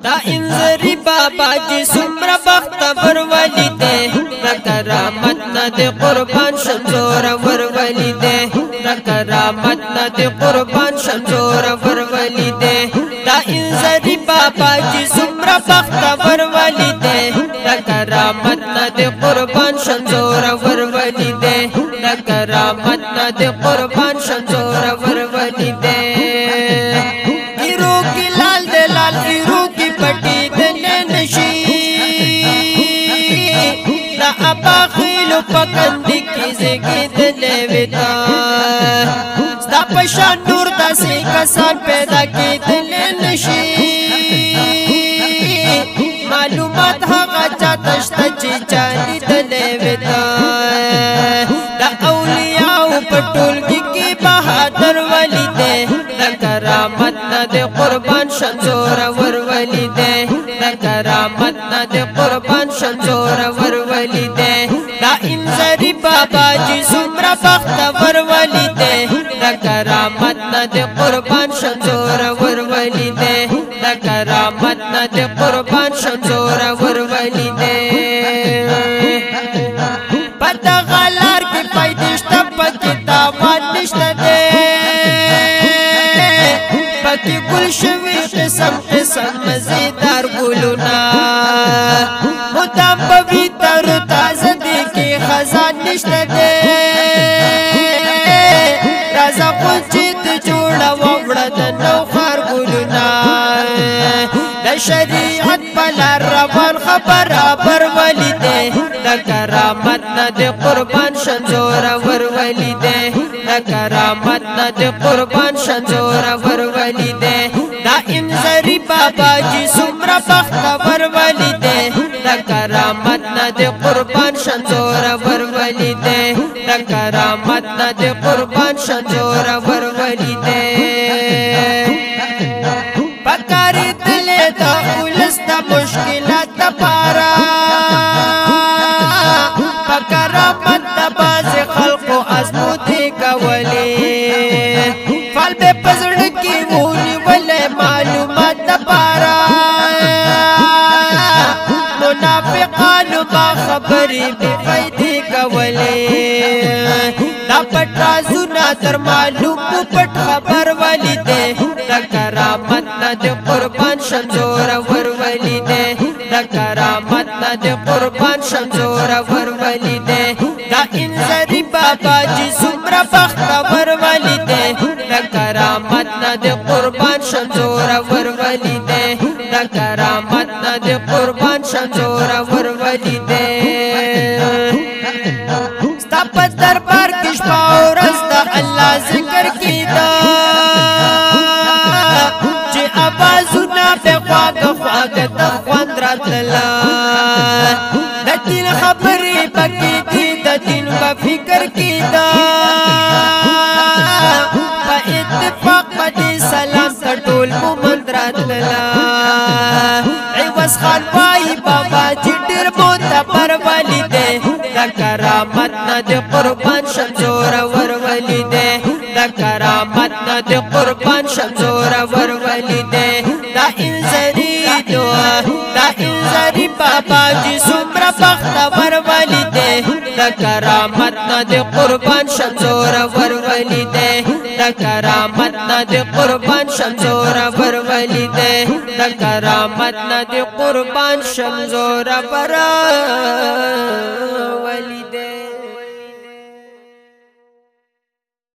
دا انزری بابا جی سمرا بختور ولی دے دا کرامت نا دے قربان شمزور ور ولی دے دا کرامت نا دے قربان شمزور ور ولی دے دا انزری بابا جی سمرا بختور ولی دے دا کرامت نا دے قربان شمزور ور ولی دے دا کرامت نا دے قربان شمزور ور ولی دے ایرو کی لال دے لال ایرو کی پٹی دلے نشی دا ابا خیلو پکندی کی زگی دلے ویتا ستا پشان نور دا سی کسان پیدا کی دلے نشی معلومات حقا چاہتشتا چی چاہی دلے ویتا دا اولیاء پٹولگی کی بہادر ولی دے دا کرامت نا دے قربان شمزور ور ولی دے دا کرامت نا دے قربان شمزور ور ولی دے دا انزری بابا جی سمرا بختور ولی دے دا کرامت نا دے قربان شمزور ور ولی دے دا کرامت نا دے قربان شمزور ور ولی دے پتا غالار کی پیدشتا پکی تاوان نشتا دے پکی گل شوی قسم قسم مزیدار گلونا مدام بوی تر تازه دی کی خزان نشتا دے رازا خونچیت جوڑا ووڑا دنو خار گلونا دا شریعت پلا روان خبرابر ولی دے دا کرامت نا دے قربان شمزور ور ولی دے دا کرامت نا دے قربان شمزور ور ولی دے دا انزری بابا جی سمرا بختور ولی دے دا کرامت نا دے قربان شمزور ور ولی دے دا کرامت نا دے قربان شمزور ور ولی دے پکاری دلے دا اولس دا مشکلات دا پارا پکرامت دا باز خلق و ازمودی کولی فال بے پزڑ کی مونی والے معلومات دا پارا منافقانو با خبری بی فیدی کولی دا پٹ رازونا در معلوم پٹ خبر ولی دے دا کرامت نا دے قربان شمزور ور ولی دے دا کرامت نا دے قربان شمزور ور ولی دے دا انزری بابا جی سمرا بختور ولی دے دا کرامت نا دے قربان شمزور ور ولی دے دا کرامت نا دے قربان شمزور ور ولی دے ستا پا دربار کش پاورز دا اللہ ذکر کی دا چی آوازونا بے خواگ خواگ دا خواند رات للا دا دین خبری بکی دی دا دین با فکر کی دا با اتفاق با دی سلام تا ٹول مومند رات للا عوض خان وائی بابا جی ڈر موتا پر ولی دے دا کرامت نا دے قربان شمزور ور ولی دے دا کرامت نا دے قربان شمزور ور ولی دے دا انزری دعا دا انزری بابا جی سمرا بختور ولی دے دا کرامت نا دے قربان شمزور ور ولی دے دا کرامت نا دے قربان شمزور ور ولی دے دا کرامت نا دے قربان شمزور ور